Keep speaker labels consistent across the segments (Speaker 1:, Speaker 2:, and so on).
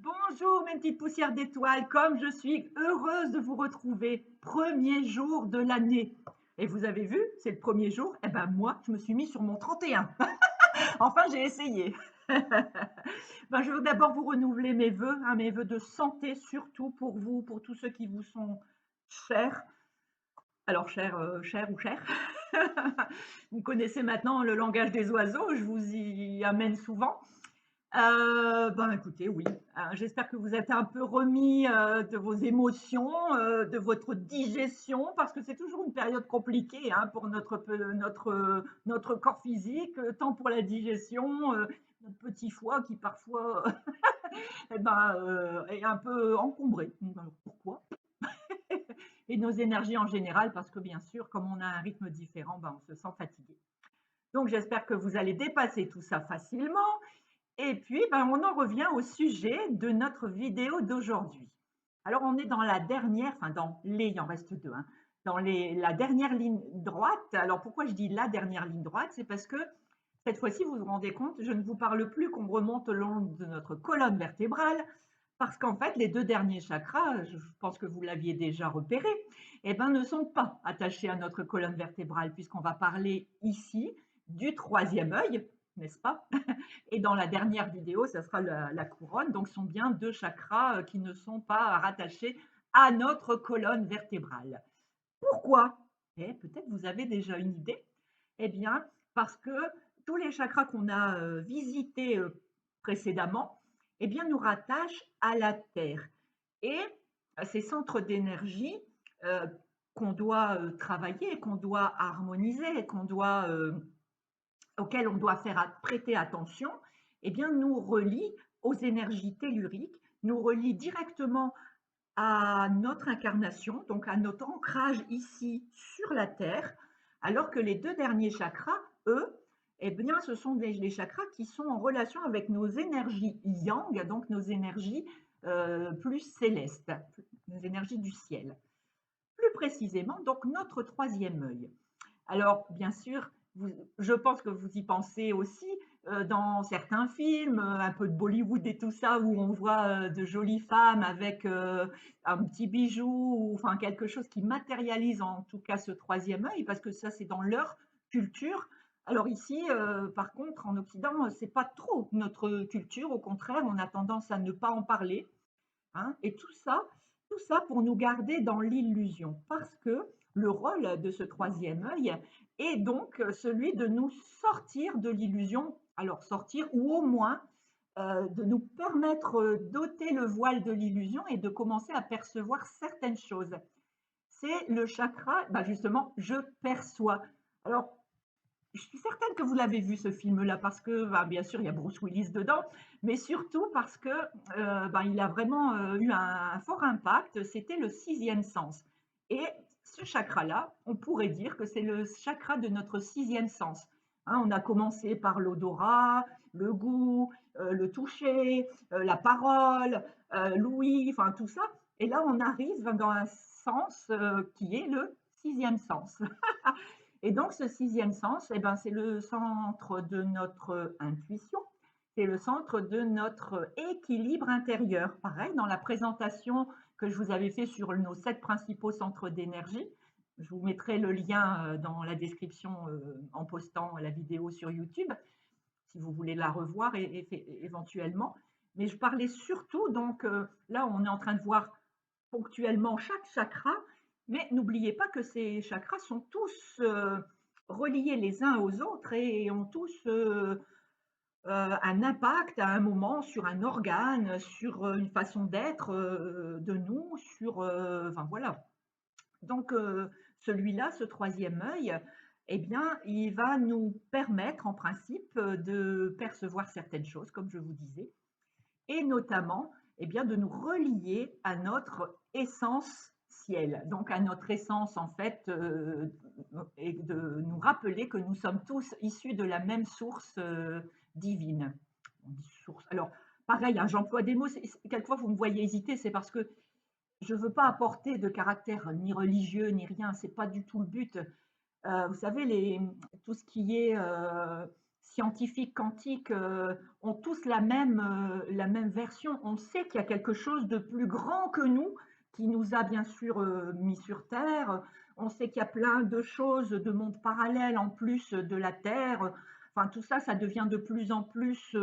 Speaker 1: Bonjour mes petites poussières d'étoiles, comme je suis heureuse de vous retrouver, premier jour de l'année. Et vous avez vu, c'est le premier jour, eh ben moi, je me suis mis sur mon 31. Enfin, j'ai essayé. Je veux d'abord vous renouveler mes vœux, mes vœux de santé, surtout pour vous, pour tous ceux qui vous sont chers. Alors, cher ou cher. Vous connaissez maintenant le langage des oiseaux, je vous y amène souvent. Écoutez, oui, j'espère que vous êtes un peu remis, de vos émotions, de votre digestion, parce que c'est toujours une période compliquée, pour notre corps physique, tant pour la digestion, notre petit foie qui parfois, est un peu encombré. Alors pourquoi? Et nos énergies en général, parce que bien sûr, comme on a un rythme différent, on se sent fatigué. Donc j'espère que vous allez dépasser tout ça facilement et puis, on en revient au sujet de notre vidéo d'aujourd'hui. Alors, on est dans la dernière, enfin dans les, il en reste deux, dans la dernière ligne droite. Alors, pourquoi je dis la dernière ligne droite? C'est parce que cette fois-ci, vous vous rendez compte, je ne vous parle plus qu'on remonte le long de notre colonne vertébrale, parce qu'en fait, les deux derniers chakras, je pense que vous l'aviez déjà repéré, ne sont pas attachés à notre colonne vertébrale, puisqu'on va parler ici du troisième œil, n'est-ce pas? Et dans la dernière vidéo, ça sera la couronne. Donc, ce sont bien deux chakras qui ne sont pas rattachés à notre colonne vertébrale. Pourquoi? Peut-être vous avez déjà une idée. Eh bien, parce que tous les chakras qu'on a visités précédemment, nous rattachent à la Terre. Et ces centres d'énergie euh, qu'on doit travailler, qu'on doit harmoniser, auxquels on doit prêter attention, nous relie aux énergies telluriques, nous relie directement à notre incarnation, donc à notre ancrage ici sur la Terre, alors que les deux derniers chakras, eux, ce sont les chakras qui sont en relation avec nos énergies yang, donc nos énergies plus célestes, nos énergies du ciel. Plus précisément, donc notre troisième œil. Alors, bien sûr, je pense que vous y pensez aussi dans certains films, un peu de Bollywood et tout ça, où on voit de jolies femmes avec un petit bijou, ou enfin quelque chose qui matérialise en tout cas ce troisième œil, parce que ça, c'est dans leur culture. Alors ici, par contre, en Occident, c'est pas trop notre culture. Au contraire, on a tendance à ne pas en parler. Et tout ça pour nous garder dans l'illusion, parce que le rôle de ce troisième œil est donc celui de nous sortir de l'illusion, alors sortir ou au moins de nous permettre d'ôter le voile de l'illusion et de commencer à percevoir certaines choses. C'est le chakra, justement, je perçois. Alors, je suis certaine que vous l'avez vu ce film-là parce que, bien sûr, il y a Bruce Willis dedans, mais surtout parce que il a vraiment eu un fort impact. C'était le sixième sens. Et ce chakra-là, on pourrait dire que c'est le chakra de notre sixième sens. On a commencé par l'odorat, le goût, le toucher, la parole, l'ouïe, enfin tout ça. Et là, on arrive dans un sens qui est le sixième sens. Et donc, ce sixième sens, c'est le centre de notre intuition, c'est le centre de notre équilibre intérieur. Pareil, dans la présentation que je vous avais fait sur nos 7 principaux centres d'énergie, je vous mettrai le lien dans la description en postant la vidéo sur YouTube, si vous voulez la revoir éventuellement. Mais je parlais surtout, donc là, on est en train de voir ponctuellement chaque chakra, mais n'oubliez pas que ces chakras sont tous reliés les uns aux autres et ont tous un impact à un moment sur un organe, sur une façon d'être de nous, enfin voilà. Donc celui-là, ce troisième œil, il va nous permettre en principe de percevoir certaines choses, comme je vous disais, et notamment de nous relier à notre essence ciel, donc à notre essence en fait, et de nous rappeler que nous sommes tous issus de la même source divine. On dit source. Alors pareil, j'emploie des mots, quelquefois vous me voyez hésiter, c'est parce que je ne veux pas apporter de caractère ni religieux ni rien, c'est pas du tout le but. Vous savez, tout ce qui est scientifiques quantiques ont tous la même version. On sait qu'il y a quelque chose de plus grand que nous qui nous a bien sûr mis sur Terre. On sait qu'il y a plein de choses, de mondes parallèles en plus de la Terre. Enfin, tout ça, ça devient de plus en plus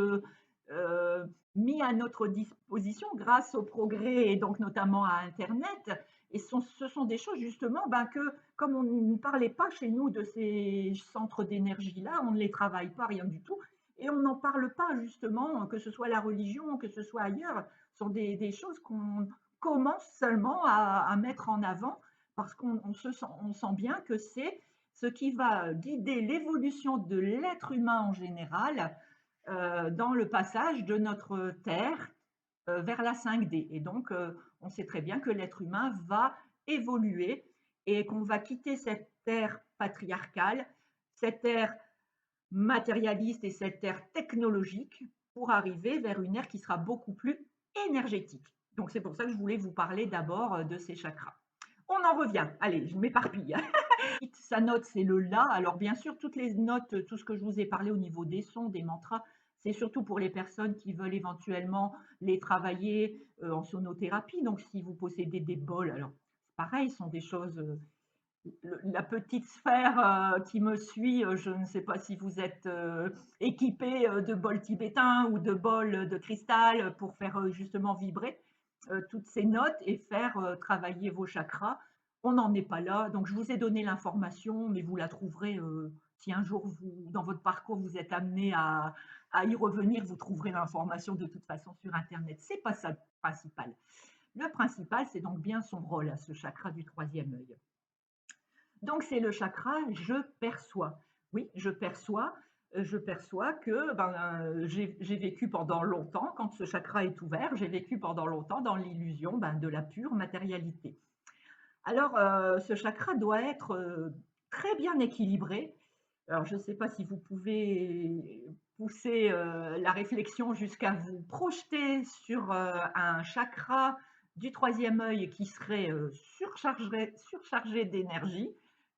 Speaker 1: euh, mis à notre disposition grâce au progrès et donc notamment à Internet. Et ce sont des choses justement ben, que, comme on ne parlait pas chez nous de ces centres d'énergie-là, on ne les travaille pas, rien du tout, et on n'en parle pas justement, que ce soit la religion, que ce soit ailleurs, ce sont des choses qu'on commence seulement à mettre en avant parce on sent bien que c'est ce qui va guider l'évolution de l'être humain en général dans le passage de notre Terre vers la 5D. Et donc, on sait très bien que l'être humain va évoluer et qu'on va quitter cette ère patriarcale, cette ère matérialiste et cette ère technologique pour arriver vers une ère qui sera beaucoup plus énergétique. Donc, c'est pour ça que je voulais vous parler d'abord de ces chakras. On en revient. Allez, je m'éparpille. Sa note, c'est le La. Alors, bien sûr, toutes les notes, tout ce que je vous ai parlé au niveau des sons, des mantras, c'est surtout pour les personnes qui veulent éventuellement les travailler en sonothérapie. Donc, si vous possédez des bols, alors pareil, ce sont des choses. La petite sphère qui me suit, je ne sais pas si vous êtes équipé de bols tibétains ou de bols de cristal pour faire justement vibrer toutes ces notes et faire travailler vos chakras. On n'en est pas là, donc je vous ai donné l'information, mais vous la trouverez si un jour dans votre parcours vous êtes amené à y revenir, vous trouverez l'information de toute façon sur Internet. C'est pas ça le principal. Le principal, c'est donc bien son rôle à ce chakra du troisième œil. Donc c'est le chakra je perçois. Oui, je perçois que j'ai vécu pendant longtemps, quand ce chakra est ouvert, j'ai vécu pendant longtemps dans l'illusion de la pure matérialité. Alors ce chakra doit être très bien équilibré. Alors je ne sais pas si vous pouvez pousser la réflexion jusqu'à vous projeter sur un chakra du troisième œil qui serait surchargé d'énergie.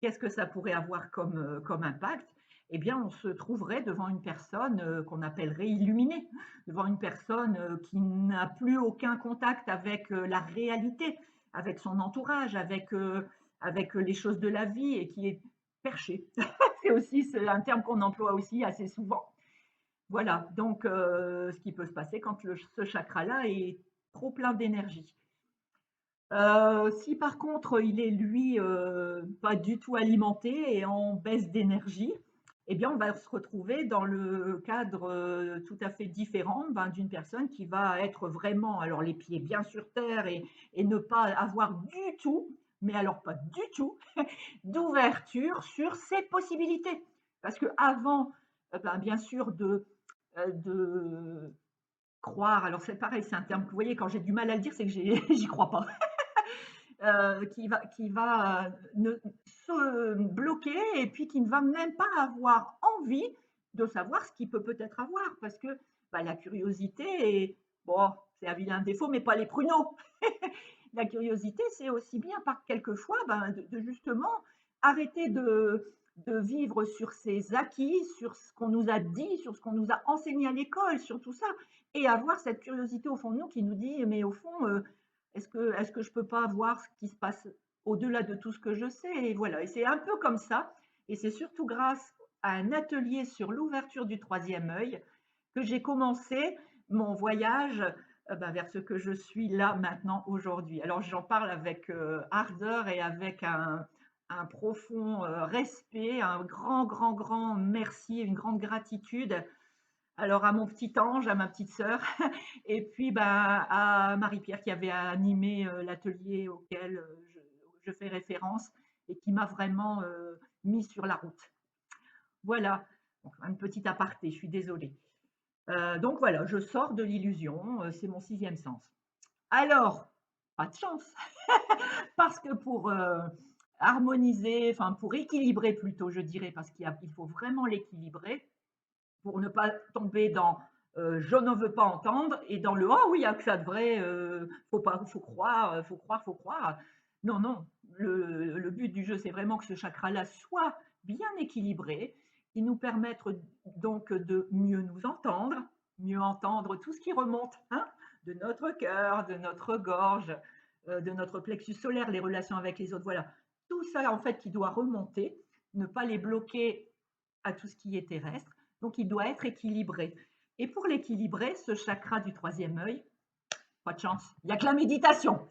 Speaker 1: Qu'est-ce que ça pourrait avoir comme impact? Eh bien, on se trouverait devant une personne qu'on appellerait illuminée, devant une personne qui n'a plus aucun contact avec la réalité, avec son entourage, avec les choses de la vie et qui est perché. C'est un terme qu'on emploie aussi assez souvent. Voilà, donc ce qui peut se passer quand ce chakra-là est trop plein d'énergie. Si par contre il est lui pas du tout alimenté et en baisse d'énergie, eh bien on va se retrouver dans le cadre tout à fait différent d'une personne qui va être vraiment, alors les pieds bien sur terre et ne pas avoir du tout, mais alors pas du tout, d'ouverture sur ses possibilités. Parce que avant, bien sûr, de croire, alors c'est pareil, c'est un terme que vous voyez, quand j'ai du mal à le dire, c'est que j'y crois pas. Qui va se bloquer et puis qui ne va même pas avoir envie de savoir ce qu'il peut peut-être avoir parce que la curiosité est, bon, c'est un vilain défaut, mais pas les pruneaux. La curiosité, c'est aussi bien par quelquefois de justement arrêter de vivre sur ses acquis, sur ce qu'on nous a dit, sur ce qu'on nous a enseigné à l'école, sur tout ça, et avoir cette curiosité au fond de nous qui nous dit, mais au fond, est-ce que je peux pas voir ce qui se passe au-delà de tout ce que je sais? Et voilà, et c'est un peu comme ça, et c'est surtout grâce à un atelier sur l'ouverture du troisième œil que j'ai commencé mon voyage vers ce que je suis là maintenant aujourd'hui. Alors j'en parle avec ardeur et avec un profond respect, un grand, grand, grand merci, une grande gratitude. Alors à mon petit ange, à ma petite sœur, et puis à Marie-Pierre qui avait animé l'atelier auquel je fais référence et qui m'a vraiment mis sur la route. Voilà, donc, un petit aparté, je suis désolée. Donc voilà, je sors de l'illusion, c'est mon sixième sens. Alors, pas de chance, parce que pour harmoniser, enfin pour équilibrer plutôt, je dirais, parce qu'il faut vraiment l'équilibrer, pour ne pas tomber dans je ne veux pas entendre et dans le oh oui, il y a que ça de vrai, faut pas, faut croire, faut croire, faut croire. Non, non, le but du jeu, c'est vraiment que ce chakra-là soit bien équilibré, qui nous permettent donc de mieux entendre tout ce qui remonte, hein, de notre cœur, de notre gorge, de notre plexus solaire, les relations avec les autres, voilà. Tout ça, en fait, qui doit remonter, ne pas les bloquer à tout ce qui est terrestre. Donc, il doit être équilibré. Et pour l'équilibrer, ce chakra du troisième œil, pas de chance, il n'y a que la méditation.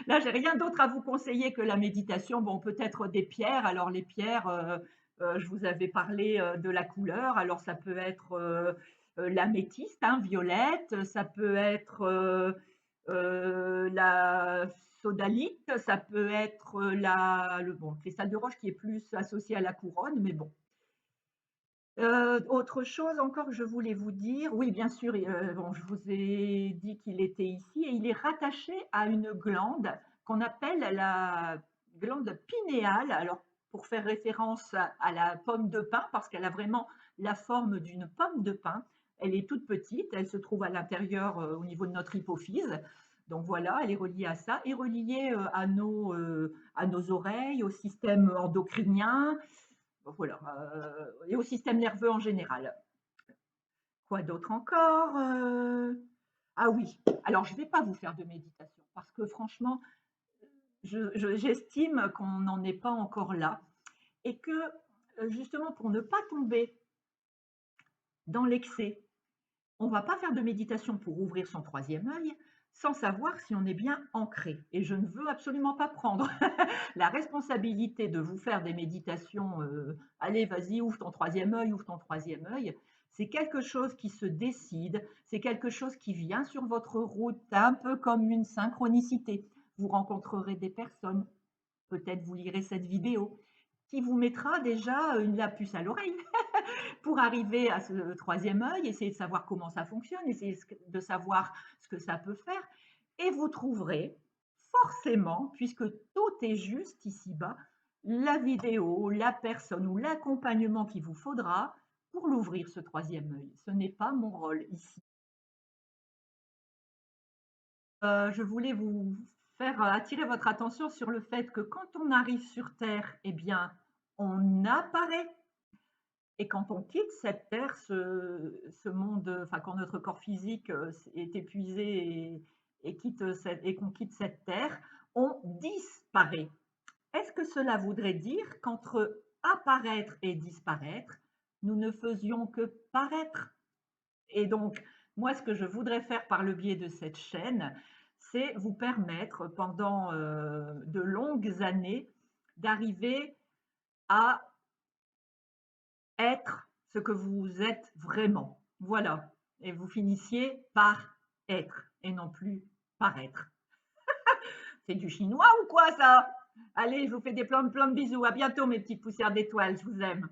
Speaker 1: Là, j'ai rien d'autre à vous conseiller que la méditation. Bon, peut-être des pierres. Alors, les pierres, je vous avais parlé de la couleur. Alors, ça peut être l'améthyste, hein, violette. Ça peut être la sodalite. Ça peut être le cristal de roche qui est plus associé à la couronne. Mais bon, autre chose encore que je voulais vous dire, oui, bien sûr, bon, je vous ai dit qu'il était ici et il est rattaché à une glande qu'on appelle la glande pinéale. Alors, pour faire référence à la pomme de pin, parce qu'elle a vraiment la forme d'une pomme de pin. Elle est toute petite, elle se trouve à l'intérieur, au niveau de notre hypophyse. Donc voilà, elle est reliée à ça et reliée, à nos oreilles, au système endocrinien, voilà, et au système nerveux en général. Quoi d'autre encore? Ah oui, alors je ne vais pas vous faire de méditation parce que franchement, j'estime qu'on n'en est pas encore là et que justement pour ne pas tomber dans l'excès, on ne va pas faire de méditation pour ouvrir son troisième œil sans savoir si on est bien ancré. Et je ne veux absolument pas prendre la responsabilité de vous faire des méditations. Allez, vas-y, ouvre ton troisième œil, ouvre ton troisième œil. C'est quelque chose qui se décide, c'est quelque chose qui vient sur votre route, un peu comme une synchronicité. Vous rencontrerez des personnes, peut-être vous lirez cette vidéo, qui vous mettra déjà la puce à l'oreille pour arriver à ce troisième œil, essayer de savoir comment ça fonctionne, essayer de savoir ce que ça peut faire. Et vous trouverez forcément, puisque tout est juste ici-bas, la vidéo, la personne ou l'accompagnement qu'il vous faudra pour l'ouvrir, ce troisième œil. Ce n'est pas mon rôle ici. Je voulais vous faire attirer votre attention sur le fait que quand on arrive sur Terre, eh bien, on apparaît. Et quand on quitte cette terre, ce monde, enfin quand notre corps physique est épuisé et qu'on quitte cette terre, on disparaît. Est-ce que cela voudrait dire qu'entre apparaître et disparaître, nous ne faisions que paraître? Et donc, moi, ce que je voudrais faire par le biais de cette chaîne, c'est vous permettre pendant de longues années d'arriver à être ce que vous êtes vraiment. Voilà. Et vous finissiez par être et non plus paraître. C'est du chinois ou quoi ça? Allez, je vous fais des plein de bisous. À bientôt mes petites poussières d'étoiles. Je vous aime.